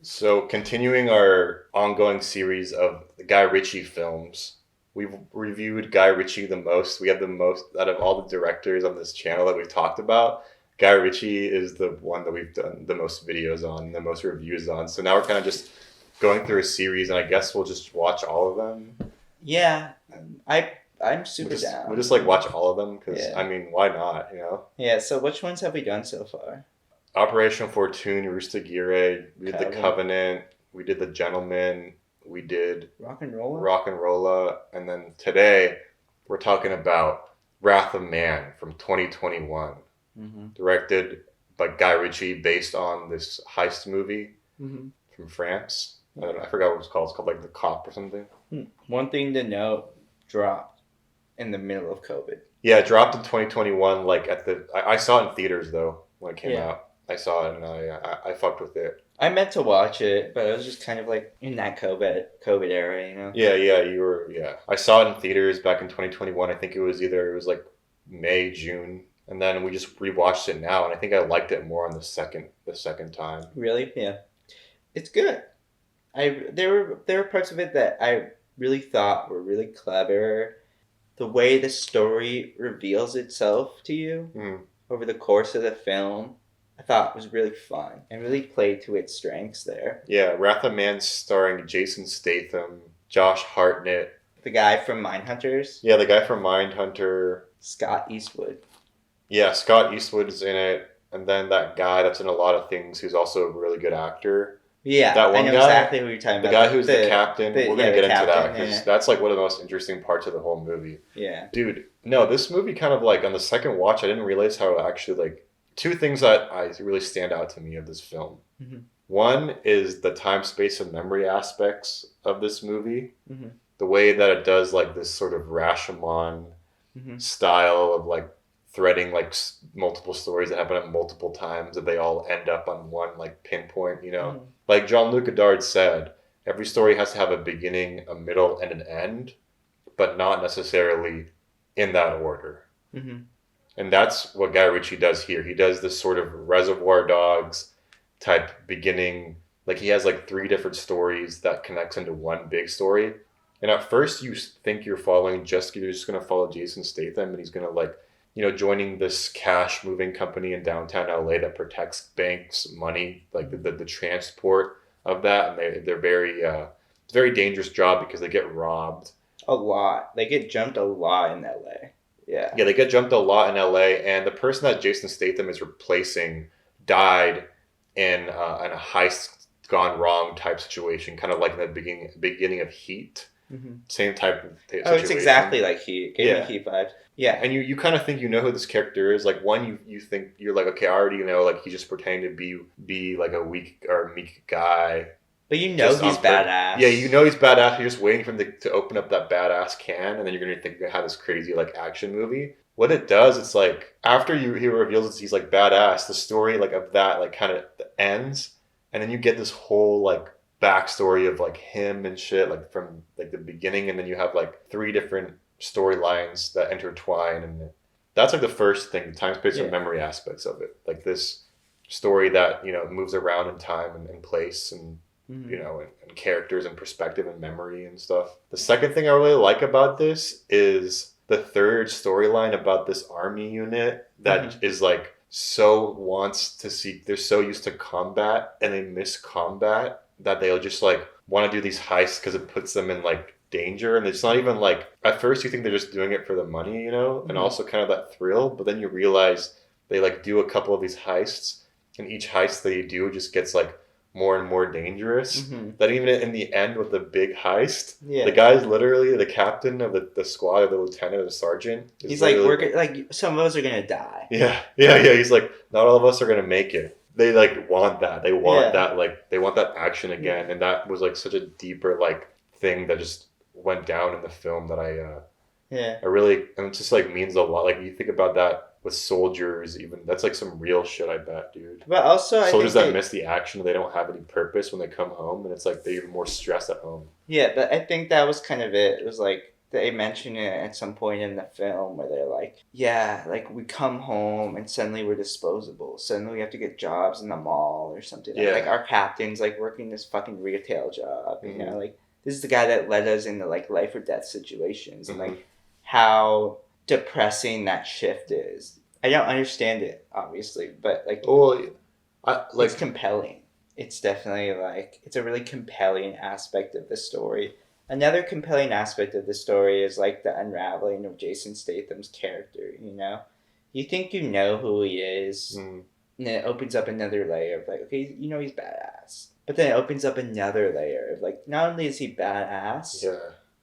So, continuing our ongoing series of the Guy Ritchie films, we've reviewed Guy Ritchie the most. We have the most out of all the directors on this channel that we've talked about. Guy Ritchie is the one that we've done the most videos on, the most reviews on. So now we're kind of just going through a series, and I guess we'll just watch all of them. Yeah, I'm super We'll just, down. we'll just like watch all of them because Yeah. I mean, why not? You know, Yeah, so which ones have we done so far? Operation Fortune, Rooster Gire, we did the Covenant. Covenant, we did the Gentleman, we did Rock and roll? Rock and Rolla, and then today we're talking about Wrath of Man from 2021, Mm-hmm. directed by Guy Ritchie, based on this heist movie Mm-hmm. from France. I forgot what it's called. It's called like The Cop or something. One thing to note, dropped in the middle of COVID. Yeah, it dropped in 2021. Like I saw it in theaters though when it came out. I saw it and I fucked with it. I meant to watch it, but it was just kind of like in that COVID era, you know? Yeah. I saw it in theaters back in 2021. I think it was like May, June, and then we just rewatched it now, and I think I liked it more on the second time. Really? Yeah. It's good. There were parts of it that I really thought were really clever. The way the story reveals itself to you Mm. over the course of the film, I thought was really fun and really played to its strengths there. Yeah, Wrath of Man starring Jason Statham, Josh Hartnett. The guy from Mindhunters, Yeah, the guy from Mindhunter. Scott Eastwood. Yeah, Scott Eastwood is in it, and then that guy that's in a lot of things who's also a really good actor. Yeah, That one I know guy? exactly who you're talking The about. guy who's the captain. We're gonna the get into that captain, because yeah. that's like one of the most interesting parts of the whole movie. Yeah. Dude, no, this movie kind of like on the second watch, I didn't realize how actually like two things that I really stand out to me of this film. Mhm. One is the time, space, and memory aspects of this movie. Mhm. The way that it does like this sort of Rashomon Mhm. style of like threading like multiple stories that happen at multiple times that they all end up on one like pinpoint, you know? Mhm. Like Jean-Luc Godard said, every story has to have a beginning, a middle, and an end, but not necessarily in that order. Mhm. And that's what Guy Ritchie does here. He does this sort of Reservoir Dogs type beginning. Like he has like three different stories that connects into one big story. And at first you think you're following you're just going to follow Jason Statham and he's going to like, joining this cash moving company in downtown LA that protects banks' money, like the transport of that. And they're very, it's a very dangerous job because they get robbed. A lot. They get jumped a lot in LA. Yeah. Yeah, they get jumped a lot in LA, and the person that Jason Statham is replacing died in a heist gone wrong type situation, kind of like in the beginning of Heat. Mm-hmm. Same type of situation. Oh, it's exactly like Heat. Gave Yeah. me Heat vibes. Yeah. And you kind of think you know who this character is. Like one, you think you're like, okay, I already know. Like he's just pretending to be like a weak or meek guy. But you know Just he's badass. Yeah, you know he's badass. You're just waiting for him to open up that badass can, and then you're gonna think you're gonna have this crazy like action movie. What it does, it's like after he reveals that he's like badass, the story like of that like kind of ends, and then you get this whole like backstory of like him and shit like from like the beginning, and then you have like three different storylines that intertwine, and that's like the first thing, the time, space, and memory aspects of it. Like this story that moves around in time and place and. Mm-hmm. And characters and perspective and memory and stuff. The second thing I really like about this is the third storyline about this army unit that is like they're so used to combat and they miss combat that they'll just like want to do these heists because it puts them in like danger, and it's not even like at first you think they're just doing it for the money, and also kind of that thrill, but then you realize they like do a couple of these heists, and each heist they do just gets like more and more dangerous. That even in the end with the big heist, the guy's literally the captain of the squad, or the lieutenant or the sergeant. He's like, like some of us are gonna die. Yeah. He's like, not all of us are gonna make it. They like want that. They want that. Like they want that action again, and that was like such a deeper like thing that just went down in the film that I really, and it just like means a lot. Like you think about that. With soldiers, even that's like some real shit, I bet, dude. But also, soldiers that miss the action, they don't have any purpose when they come home, and it's like they're even more stressed at home. Yeah, but I think that was kind of it. It was like they mention it at some point in the film where they're like, yeah, like we come home and suddenly we're disposable. Suddenly we have to get jobs in the mall or something. Yeah. Like our captain's like working this fucking retail job, you know, like this is the guy that led us into like life or death situations and like how depressing that shift is. I don't understand it, obviously, but like, it's compelling. It's definitely like, it's a really compelling aspect of the story. Another compelling aspect of the story is like the unraveling of Jason Statham's character, you know? You think you know who he is, and then it opens up another layer of like, okay, you know he's badass. But then it opens up another layer of like, not only is he badass,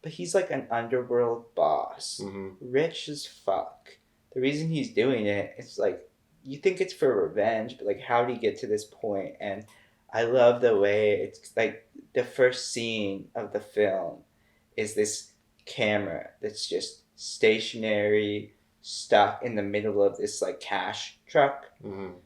but he's like an underworld boss. Rich as fuck. The reason he's doing it, it's like, you think it's for revenge, but like, how did he get to this point? And I love the way it's like the first scene of the film is this camera that's just stationary, stuck in the middle of this like cash truck.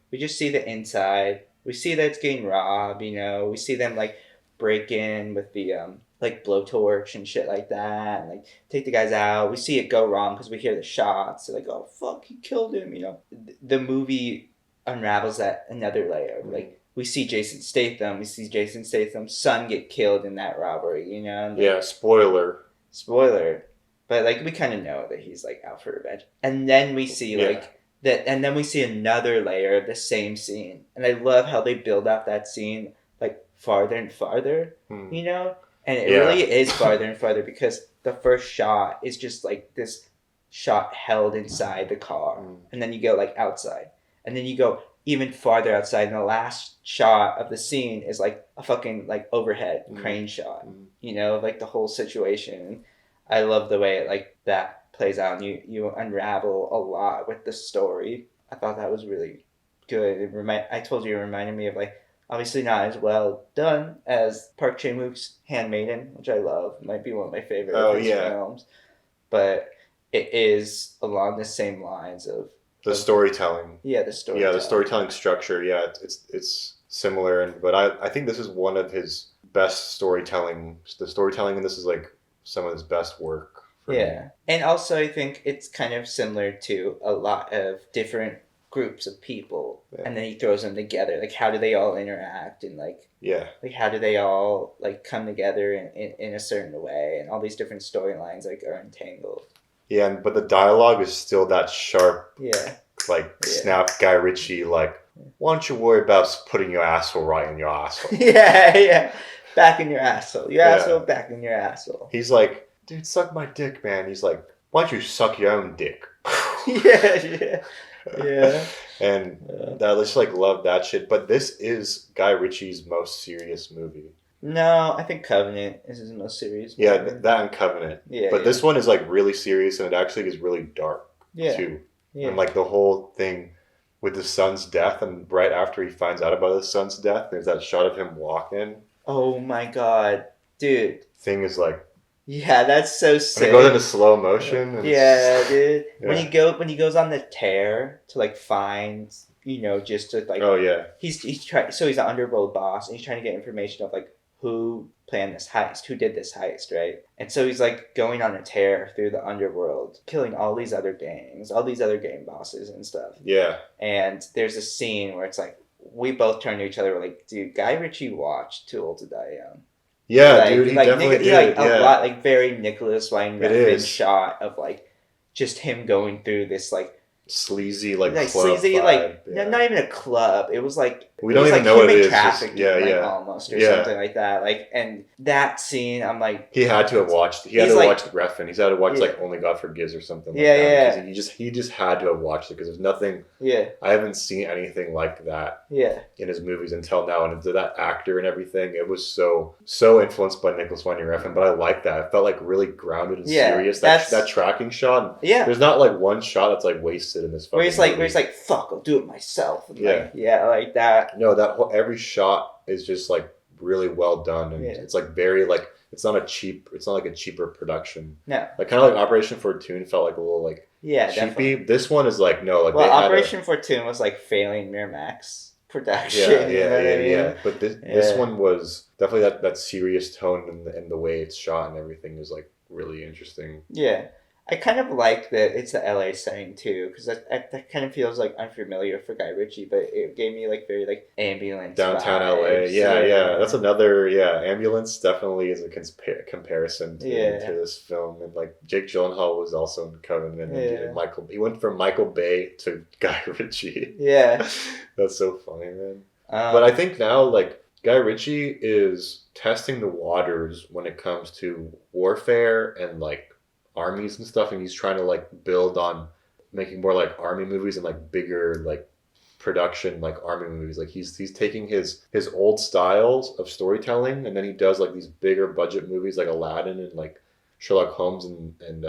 We just see the inside. We see that it's getting robbed, you know. We see them like break in with the like blowtorch and shit like that, and like take the guys out. We see it go wrong because we hear the shots. They're like, oh fuck, he killed him, you know. The movie unravels that another layer. Like, we see Jason Statham. We see Jason Statham's son get killed in that robbery, you know? And, like, spoiler. But, like, we kind of know that he's, like, out for revenge. And then we see, like, that, and then we see another layer of the same scene. And I love how they build up that scene, like, farther and farther, you know? And it really is farther and farther because the first shot is just, like, this shot held inside the car. And then you go, like, outside. And then you go even farther outside, and the last shot of the scene is like a fucking like overhead crane shot, you know, like the whole situation. I love the way like that plays out, and you unravel a lot with the story. I thought that was really good. I told you it reminded me of like, obviously not as well done as Park Chan-wook's Handmaiden, which I love. It might be one of my favorite films, but it is along the same lines of the storytelling. The storytelling structure. Yeah, it's similar, but I think this is one of his best storytelling. The storytelling in this is like some of his best work. For me. And also I think it's kind of similar to a lot of different groups of people, and then he throws them together. Like, how do they all interact, and like how do they all like come together in a certain way, and all these different storylines like are entangled. Yeah, but the dialogue is still that sharp, snap Guy Ritchie, like, why don't you worry about putting your asshole right in your asshole? Back in your asshole. Your asshole back in your asshole. He's like, dude, suck my dick, man. He's like, why don't you suck your own dick? And I just, like, love that shit. But this is Guy Ritchie's most serious movie. No, I think Covenant is his most serious movie. Yeah, that and Covenant. But this one is, like, really serious, and it actually is really dark, too. And, like, the whole thing with the son's death, and right after he finds out about his son's death, there's that shot of him walking. Oh, my God. Dude. Thing is, like... Yeah, that's so sick. And it goes into slow motion. And dude. Yeah. When he goes on the tear to, like, find... You know, just to, like... Oh, yeah. He's trying... So he's an underworld boss, and he's trying to get information of, like, who planned this heist, who did this heist, right? And so he's like going on a tear through the underworld, killing all these other gangs, all these other gang bosses and stuff. Yeah. And there's a scene where it's like, we both turn to each other, we're like, dude, Guy Ritchie watched Too Old to Die Young. Yeah, like, dude, he definitely did. A lot, like, very Nicolas Winding Refn shot of like just him going through this like sleazy like club sleazy vibe. Not even a club. It was like we don't even know what it is. Trafficking, almost or something like that. Like, and that scene, I'm like, he had to have watched. He had to watch Refn. He's had to watch like Only God Forgives or something. Like that. He just had to have watched it because there's nothing. Yeah. I haven't seen anything like that. Yeah. In his movies until now, and that actor and everything, it was so influenced by Nicolas Winding Refn. But I like that. It felt like really grounded and serious. That tracking shot. Yeah. There's not like one shot that's like wasted in this. Where he's like, fuck, I'll do it myself. And like that. No, every shot is just like really well done, and it's like very like it's not like a cheaper production. No, like kind of like Operation Fortune felt like a little like cheapy. Definitely. This one is like no, like Operation Fortune was like failing Miramax production. Yeah. But this one was definitely that serious tone and the way it's shot and everything is like really interesting. Yeah. I kind of like that it's the LA setting too, because that kind of feels like unfamiliar for Guy Ritchie, but it gave me like very like ambulance Downtown vibes. LA, yeah. That's another, Ambulance definitely is a comparison to this film, and like Jake Gyllenhaal was also in Covenant, and he went from Michael Bay to Guy Ritchie. Yeah, that's so funny, man. But I think now like Guy Ritchie is testing the waters when it comes to warfare and like armies and stuff, and he's trying to like build on making more like army movies and like bigger like production like army movies. Like he's taking his old styles of storytelling, and then he does like these bigger budget movies like Aladdin and like Sherlock Holmes and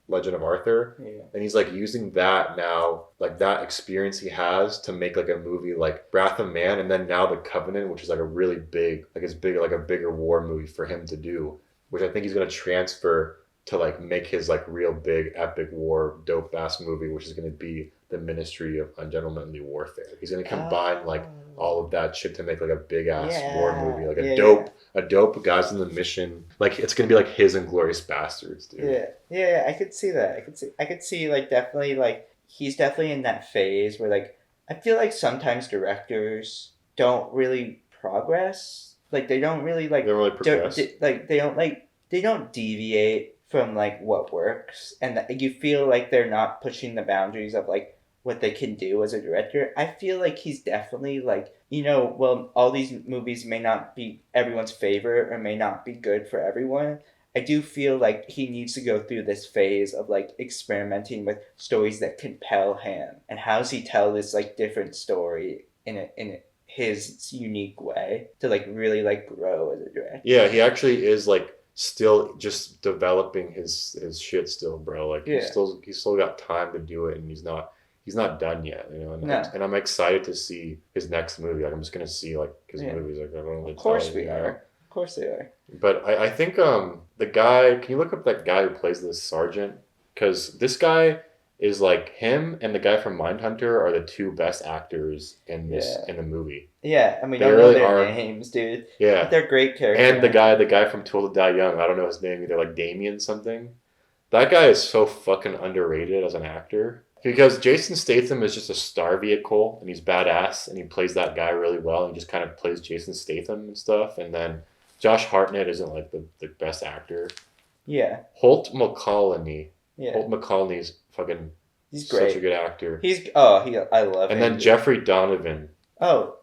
Legend of Arthur. Yeah. And he's like using that now, like that experience he has to make like a movie like Wrath of Man, and then now The Covenant, which is like a really big, like it's big, like a bigger war movie for him to do, which I think he's going to transfer to like make his like real big epic war dope ass movie, which is going to be The Ministry of Ungentlemanly Warfare. He's going to combine like all of that shit to make like a big ass war movie, like a dope guys in the mission. Like it's going to be like his Inglourious Bastards, dude. Yeah. I could see that. I could see like definitely like he's definitely in that phase where like I feel like sometimes directors don't really progress. Like they don't really like they don't really progress. They don't deviate from like what works, and you feel like they're not pushing the boundaries of like what they can do as a director. I feel like he's definitely like, well, all these movies may not be everyone's favorite or may not be good for everyone. I do feel like he needs to go through this phase of like experimenting with stories that compel him, and how does he tell this like different story in his unique way to like really like grow as a director. Yeah, he actually is like still just developing his shit still, bro. Like he's still got time to do it, and he's not done yet, and I'm excited to see his next movie. Like I'm just gonna see like his movies. Like I don't know. Of course we are. Of course they are. But I think the guy. Can you look up that guy who plays this sergeant? Because this guy is like him and the guy from Mindhunter are the two best actors in the movie. Yeah, I mean, I don't know their names, dude. Yeah, but they're great characters. And the guy from Tool to Die Young. I don't know his name either. Like Damien something. That guy is so fucking underrated as an actor. Because Jason Statham is just a star vehicle, and he's badass, and he plays that guy really well, and he just kind of plays Jason Statham and stuff. And then Josh Hartnett isn't like the best actor. Yeah. Holt McCallany. Yeah. Holt McCallany's fucking he's great. Such a good actor. I love him. And then Jeffrey Donovan. That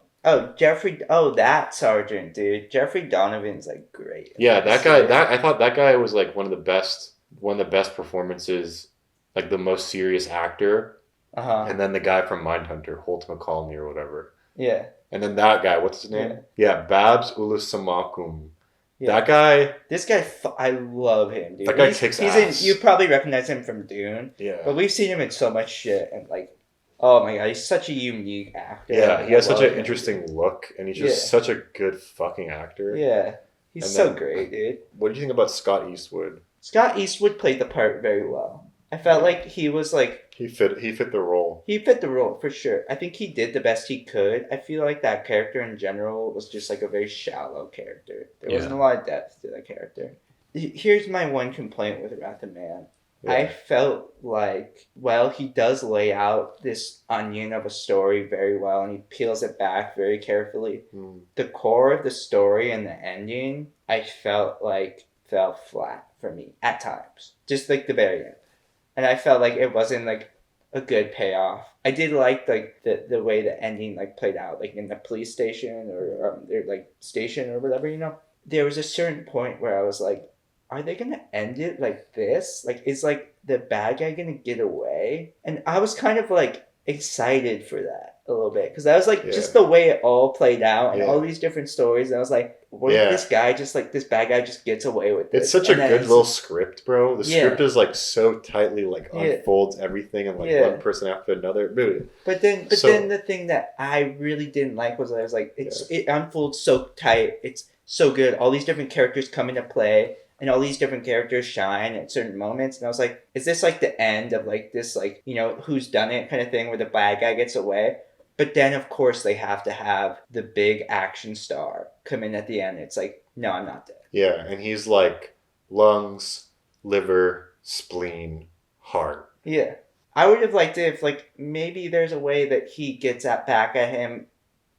sergeant, dude. Jeffrey Donovan's like great. Yeah, that guy. I thought that guy was like one of the best performances. Like the most serious actor, and then the guy from Mindhunter, Holt McCallany or whatever. Yeah. And then that guy, what's his name? Yeah, Babs Ulusamacum. Yeah. That guy. This guy, I love him, dude. That guy kicks ass. You probably recognize him from Dune. Yeah. But we've seen him in so much shit, and like, oh my god, he's such a unique actor. Yeah, he has such an interesting look, and he's just such a good fucking actor. Yeah, he's so great, dude. What do you think about Scott Eastwood? Scott Eastwood played the part very well. I felt like he was like... He fit the role. He fit the role, for sure. I think he did the best he could. I feel like that character in general was just like a very shallow character. There wasn't a lot of depth to that character. Here's my one complaint with Wrath of Man. Yeah. I felt like, well, he does lay out this onion of a story very well, and he peels it back very carefully. The core of the story and the ending, I felt like fell flat for me at times. Just like the very end. And I felt like it wasn't like a good payoff. I did like the way the ending like played out, like in the police station or their like station or whatever, There was a certain point where I was like, are they gonna end it like this? Like, is like the bad guy gonna get away? And I was kind of like excited for that a little bit, because that was like just the way it all played out and all these different stories. And I was like, what if this guy just like this bad guy just gets away with this? It's such a good little script, bro. The script is like so tightly like unfolds everything and like one person after another. But then the thing that I really didn't like was that I was like, it unfolds so tight. It's so good. All these different characters come into play, and all these different characters shine at certain moments. And I was like, is this like the end of like this like, who's done it kind of thing where the bad guy gets away? But then, of course, they have to have the big action star come in at the end. It's like, no, I'm not dead. Yeah, and he's like lungs, liver, spleen, heart. Yeah. I would have liked it if, like, maybe there's a way that he gets back at him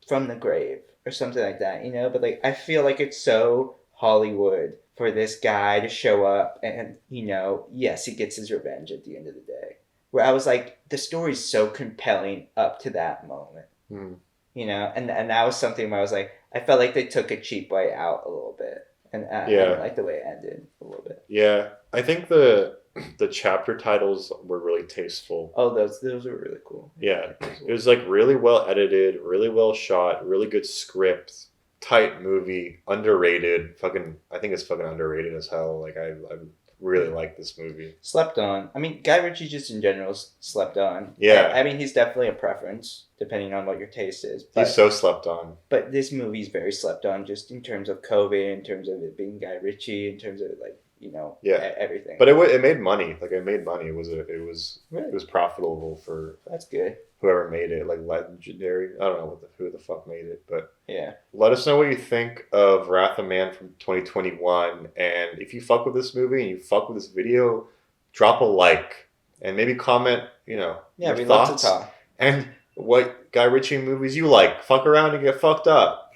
from the grave or something like that, you know? But, like, I feel like it's so Hollywood for this guy to show up and, you know, yes, he gets his revenge at the end of the day. Where I was like, the story's so compelling up to that moment. You know? And that was something where I was like, I felt like they took a cheap way out a little bit. And I didn't like the way it ended a little bit. Yeah. I think the chapter titles were really tasteful. Oh, those were really cool. Yeah. It was like really well edited, really well shot, really good script, tight movie, underrated. I think it's fucking underrated as hell. Like I really like this movie. Slept on. I mean, Guy Ritchie just in general slept on. Yeah. I mean, he's definitely a preference depending on what your taste is. But, he's so slept on. But this movie's very slept on just in terms of COVID, in terms of it being Guy Ritchie, in terms of like, you know, everything. But it made money. Like it made money. It was profitable for that's good. Whoever made it, like legendary. I don't know who the fuck made it, but yeah. Let us know what you think of Wrath of Man from 2021, and if you fuck with this movie and you fuck with this video, drop a like and maybe comment. You know, yeah, your we thoughts love to talk and what Guy Ritchie movies you like. Fuck around and get fucked up.